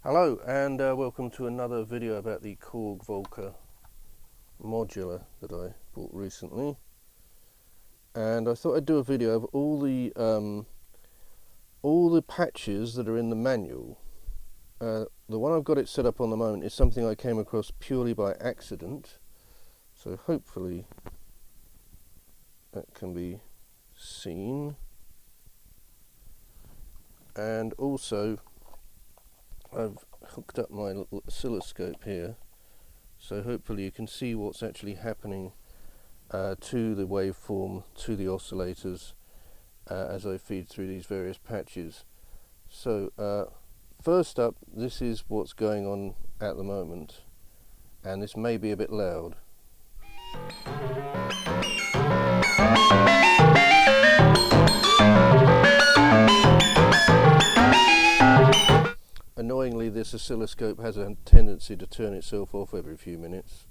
Hello and welcome to another video about the Korg Volka Modular that I bought recently. And I thought I'd do a video of all the patches that are in the manual. The one I've got it set up on the moment is something I came across purely by accident, so hopefully that can be seen. And also I've hooked up my little oscilloscope here, so hopefully you can see what's actually happening to the waveform, to the oscillators, as I feed through these various patches. So first up, this is what's going on at the moment, and this may be a bit loud. Annoyingly, this oscilloscope has a tendency to turn itself off every few minutes,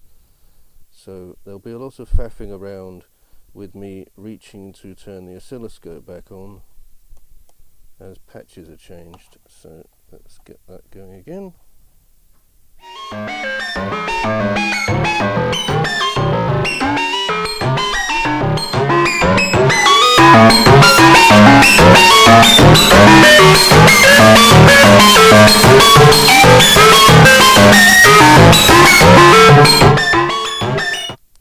so there'll be a lot of faffing around with me reaching to turn the oscilloscope back on as patches are changed. So let's get that going again.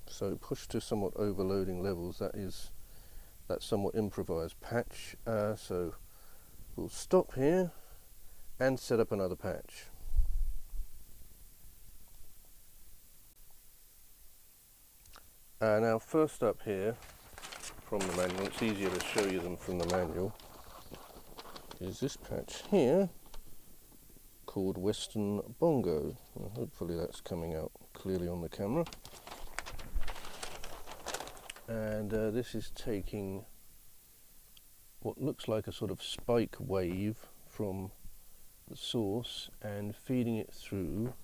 So pushed to somewhat overloading levels, that's somewhat improvised patch, so we'll stop here and set up another patch. Now first up here from the manual, it's easier to show you them from the manual, is this patch here called Western Bongo. Well, hopefully that's coming out clearly on the camera. And this is taking what looks like a sort of spike wave from the source and feeding it through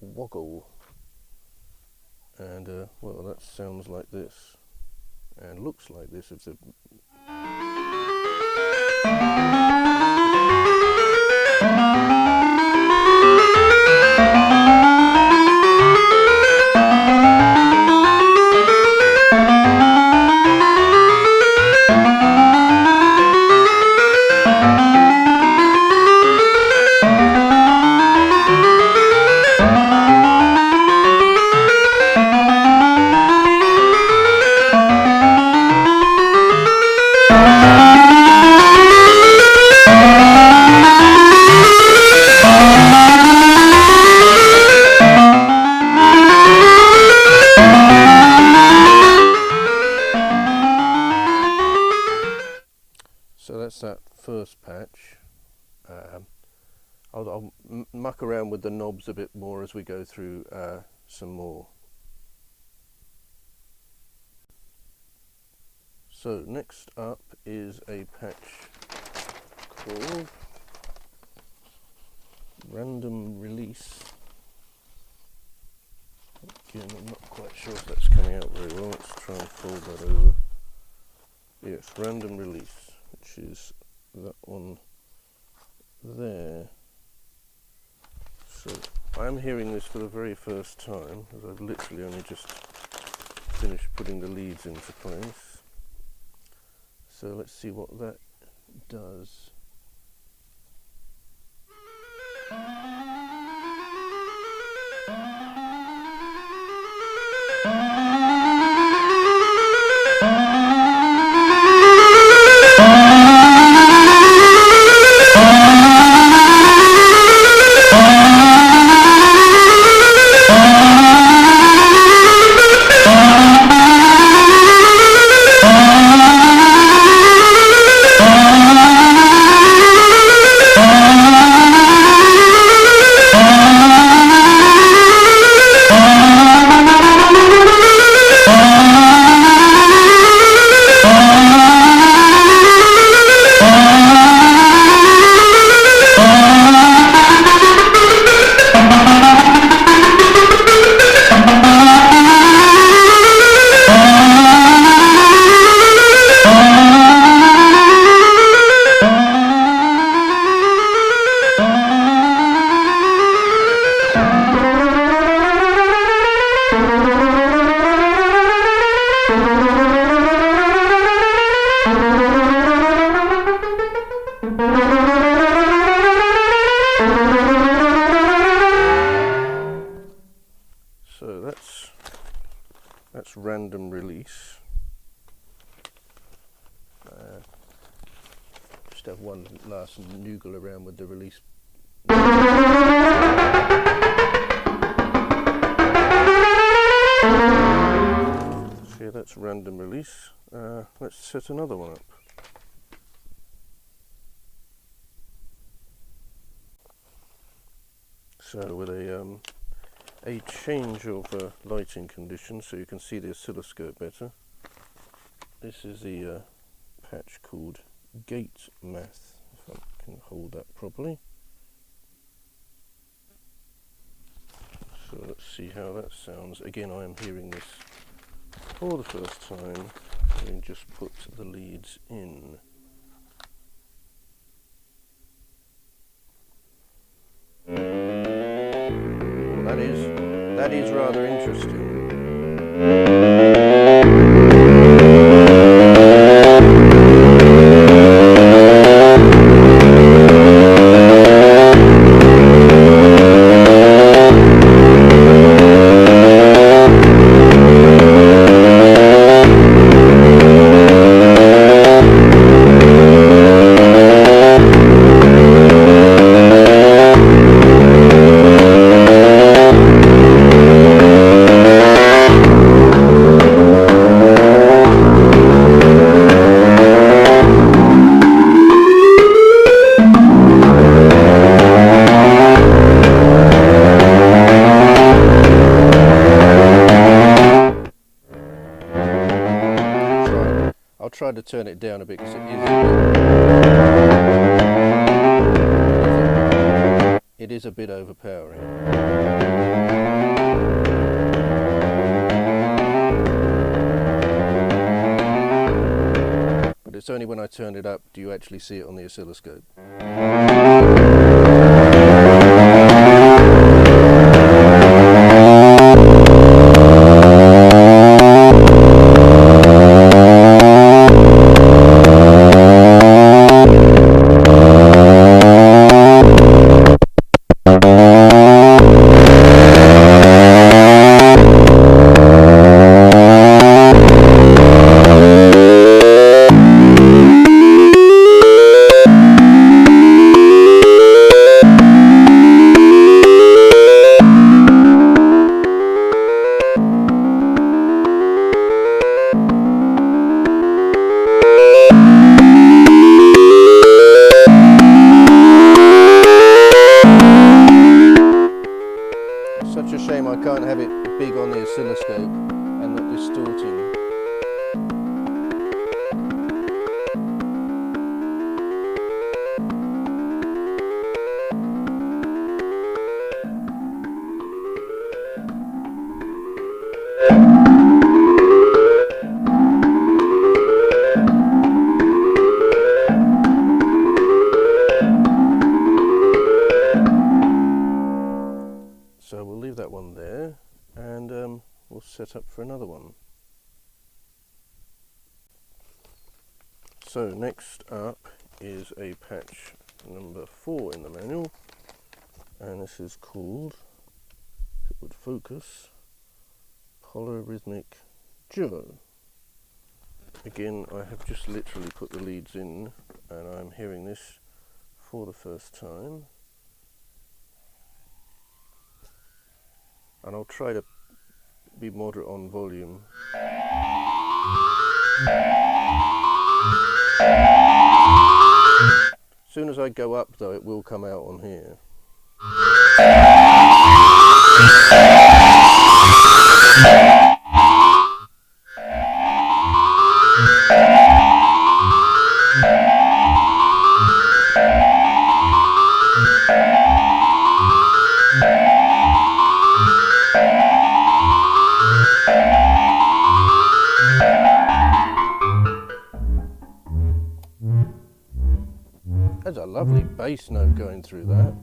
woggle. And well, that sounds like this and looks like this. It's a So that's that first patch. I'll muck around with the knobs a bit more as we go through some more. So next up is a patch called Random Release. Again, I'm not quite sure if that's coming out very well. Let's try and fold that over. Yes, Random Release, which is that one there. So I'm hearing this for the very first time, as I've literally only just finished putting the leads into place. So let's see what that does. release. Just have one last noogle around with the release. So yeah, that's random release. Let's set another one up. So with a change of lighting conditions, so you can see the oscilloscope better. This is the patch called Gate Math, if I can hold that properly. So let's see how that sounds. Again, I am hearing this for the first time, having just put the leads in. That is rather interesting. Try to turn it down a bit because it is a bit overpowering. But it's only when I turn it up do you actually see it on the oscilloscope. Such a shame I can't have it big on the oscilloscope and not distorting. So we'll leave that one there, and we'll set up for another one. So next up is a patch number 4 in the manual, and this is called, if it would focus, Polyrhythmic Duo. Again, I have just literally put the leads in, and I'm hearing this for the first time. And I'll try to be moderate on volume. As soon as I go up though, it will come out on here. There's a lovely bass note going through that.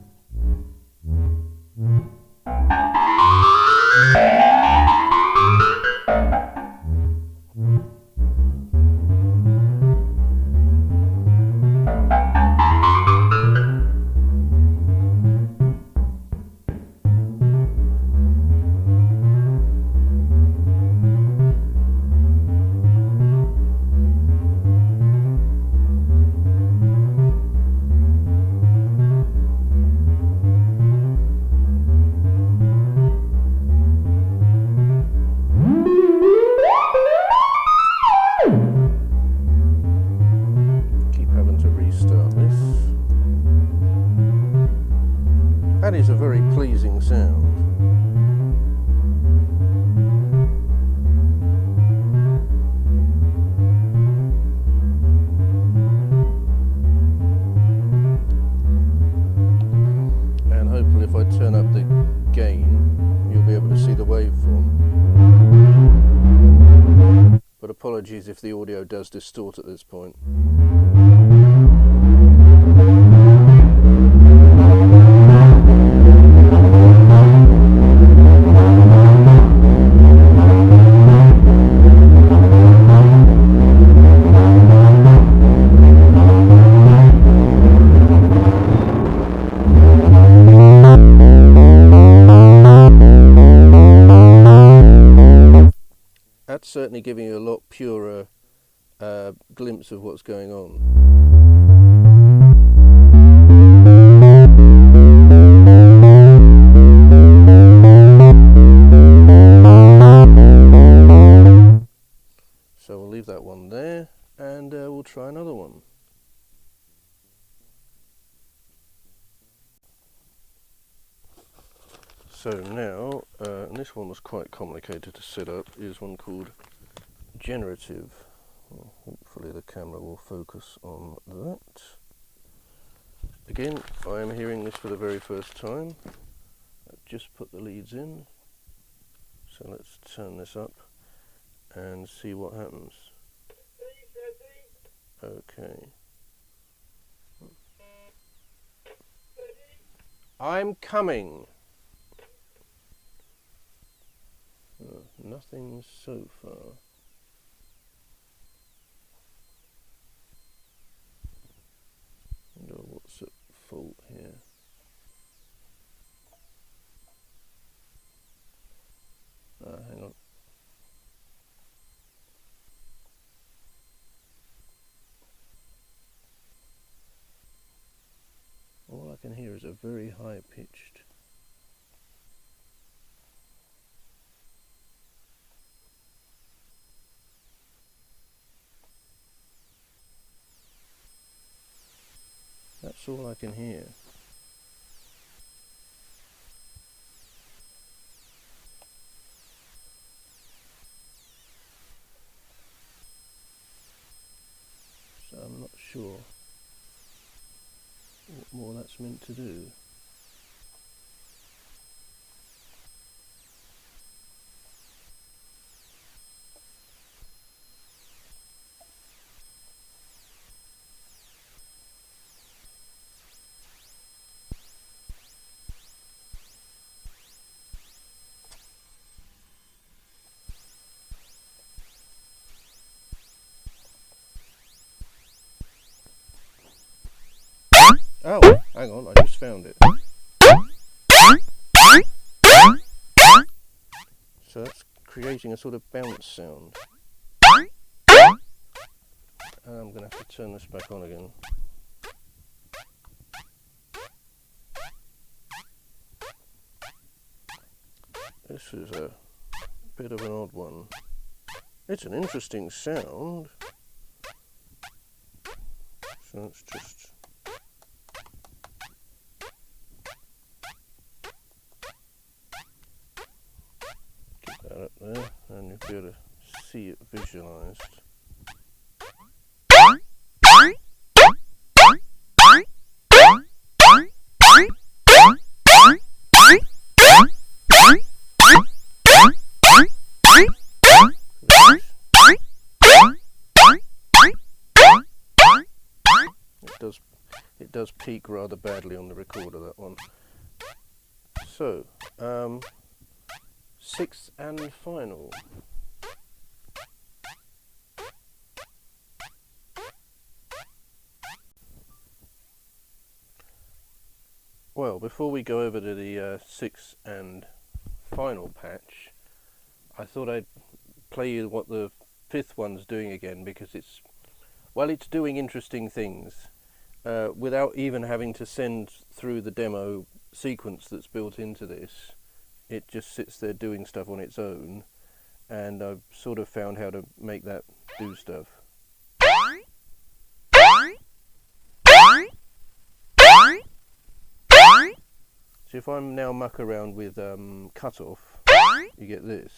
apologies if the audio does distort at this point. That's certainly giving you a lot purer glimpse of what's going on. So we'll leave that one there, and we'll try another one. So now, and this one was quite complicated to set up, is one called generative. Well, hopefully the camera will focus on that. Again, I am hearing this for the very first time. I've just put the leads in. So let's turn this up and see what happens. Okay. I'm coming. Nothing so far. I wonder what's at fault here. Hang on. All I can hear is a very high pitched. That's all I can hear. So I'm not sure what more that's meant to do. Oh, hang on, I just found it. So that's creating a sort of bounce sound. I'm going to have to turn this back on again. This is a bit of an odd one. It's an interesting sound. So let's just... that up there, and you'll be able to see it visualized. It does peak rather badly on the recorder, that one. So, sixth and final. Well, before we go over to the sixth and final patch, I thought I'd play you what the fifth one's doing again, because it's doing interesting things without even having to send through the demo sequence that's built into this. It just sits there doing stuff on its own, and I've sort of found how to make that do stuff. So if I'm now muck around with cutoff, you get this.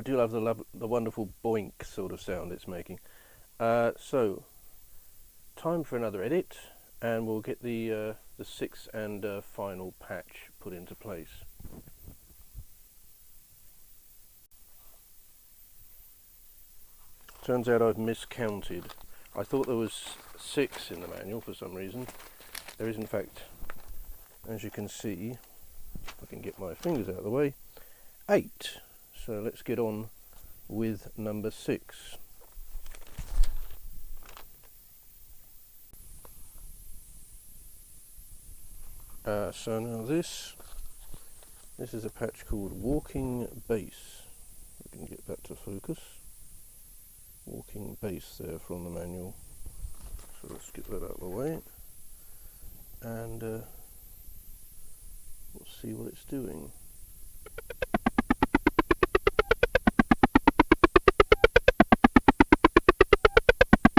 do love the wonderful boink sort of sound it's making. So, time for another edit, and we'll get the sixth and final patch put into place. Turns out I've miscounted. I thought there was 6 in the manual for some reason. There is in fact, as you can see, if I can get my fingers out of the way, 8. So let's get on with number 6. So now this is a patch called Walking Bass. We can get that to focus. Walking Bass there from the manual. So let's get that out of the way, and we'll see what it's doing.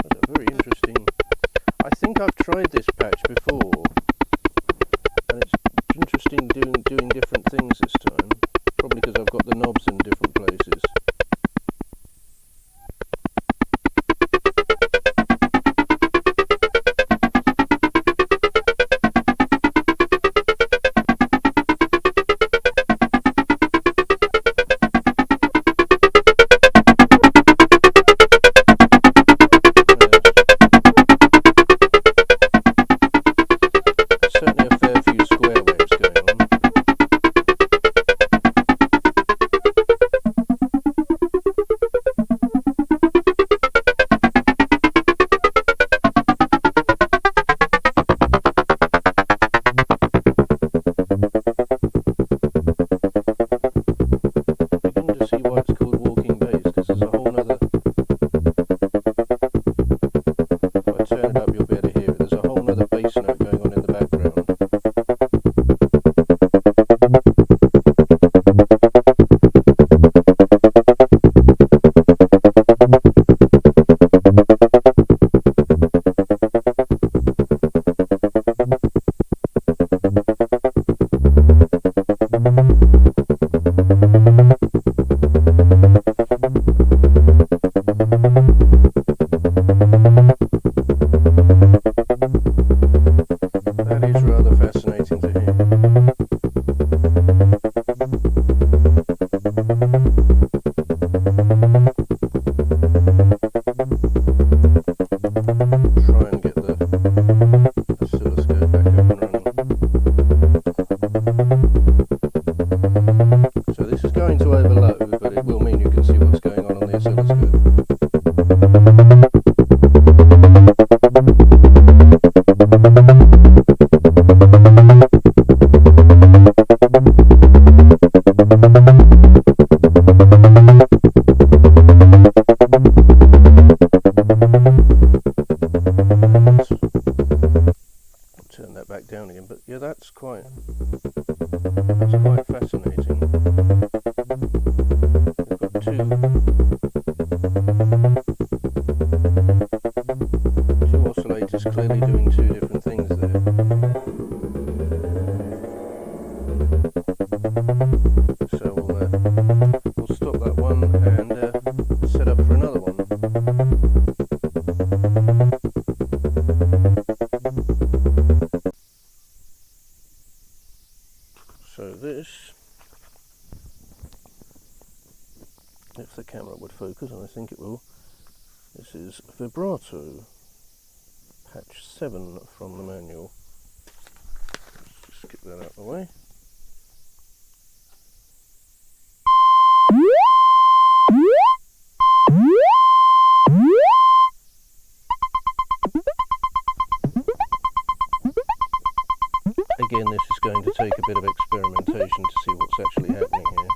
That's a very interesting. I think I've tried this patch before, and it's interesting doing different things this time. Probably because I've got the knobs in different places. That's quite fascinating. We've got two oscillators clearly doing 2 different things there. So we'll stop that one and set up for another one. So this, if the camera would focus, and I think it will, this is vibrato, patch 7 from the manual. Let's just get that out of the way. Again, this is going to take a bit of experimentation to see what's actually happening here.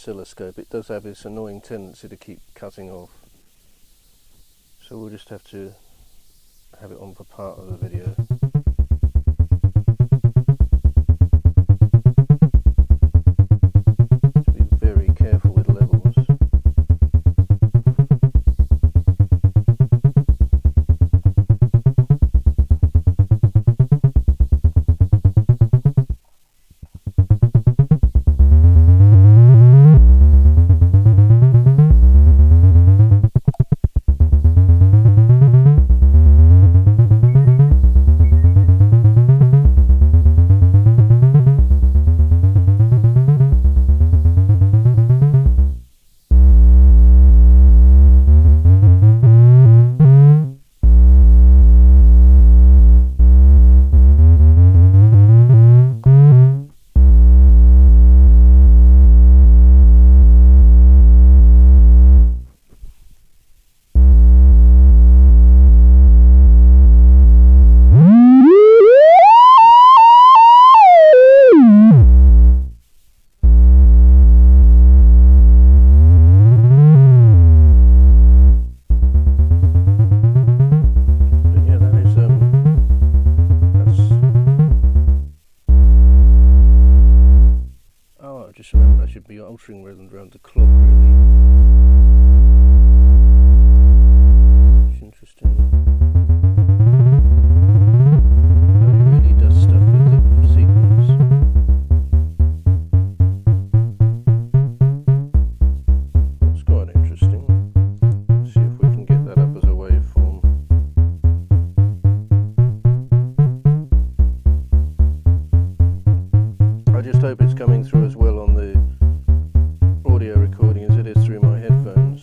oscilloscope, it does have this annoying tendency to keep cutting off. So we'll just have to have it on for part of the video. Be very careful with levels. Just remember I should be altering rhythm around the clock really. It's interesting. How he really does stuff with the sequence. That's quite interesting. Let's see if we can get that up as a waveform. I just hope it's coming through as well on the audio recording as it is through my headphones.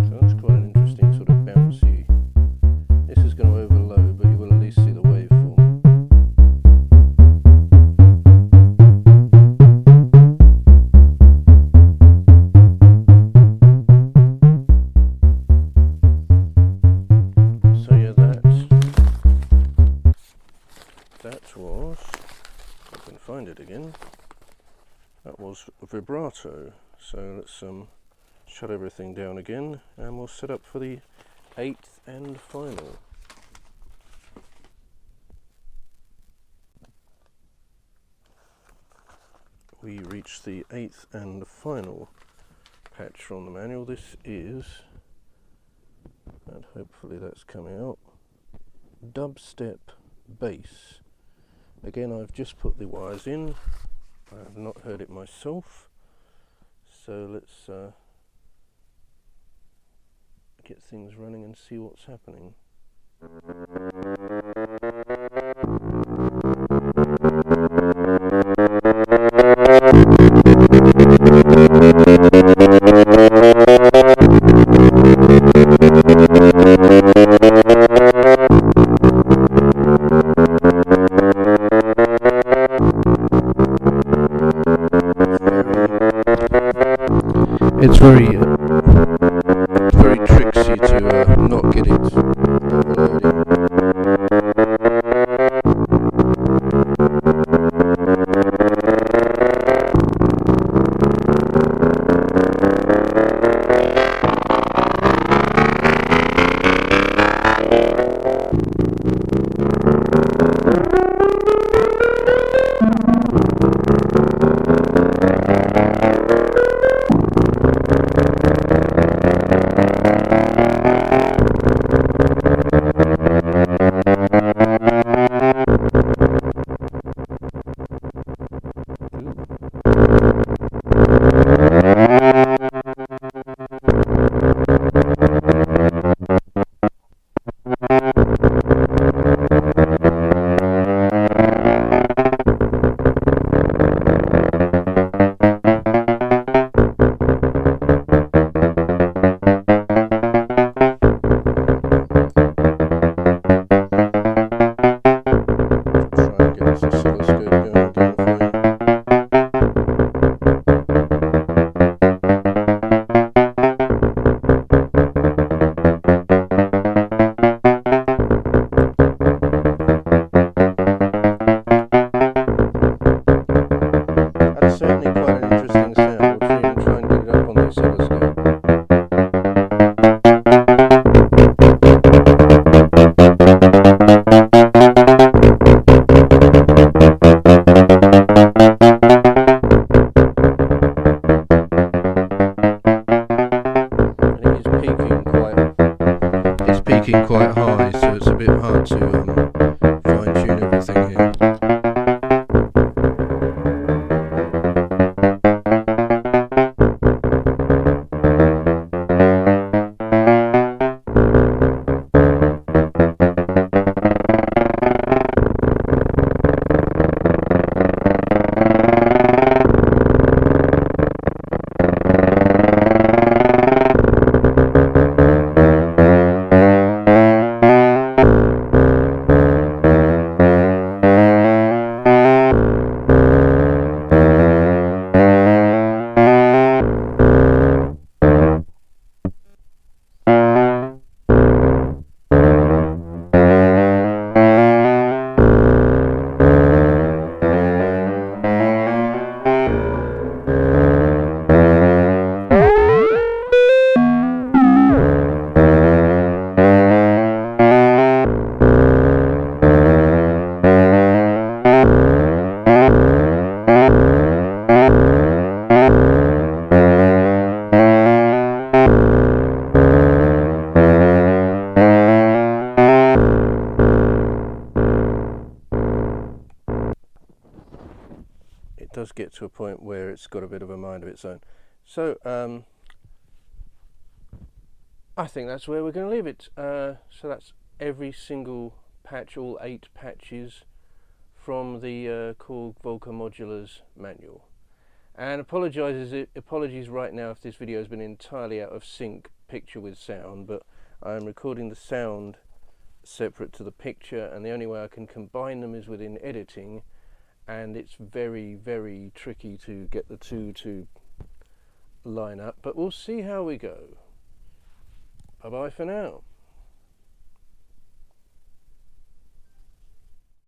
So that's quite an interesting sort of bouncy. This is going to overload, but you will at least see the waveform. So yeah, that was, if I can find it again, that was vibrato. So let's shut everything down again and we'll set up for the 8th and final. We reached the 8th and final patch from the manual. This is, and hopefully that's coming out, dubstep bass. Again, I've just put the wires in. I have not heard it myself, so let's get things running and see what's happening. It's very tricksy to not get it overloading. does get to a point where it's got a bit of a mind of its own. So I think that's where we're going to leave it. So that's every single patch, all 8 patches from the Korg Volka Modular's manual. And apologies right now if this video has been entirely out of sync, picture with sound, but I'm recording the sound separate to the picture, and the only way I can combine them is within editing, and it's very, very tricky to get the two to line up, but we'll see how we go. Bye bye for now.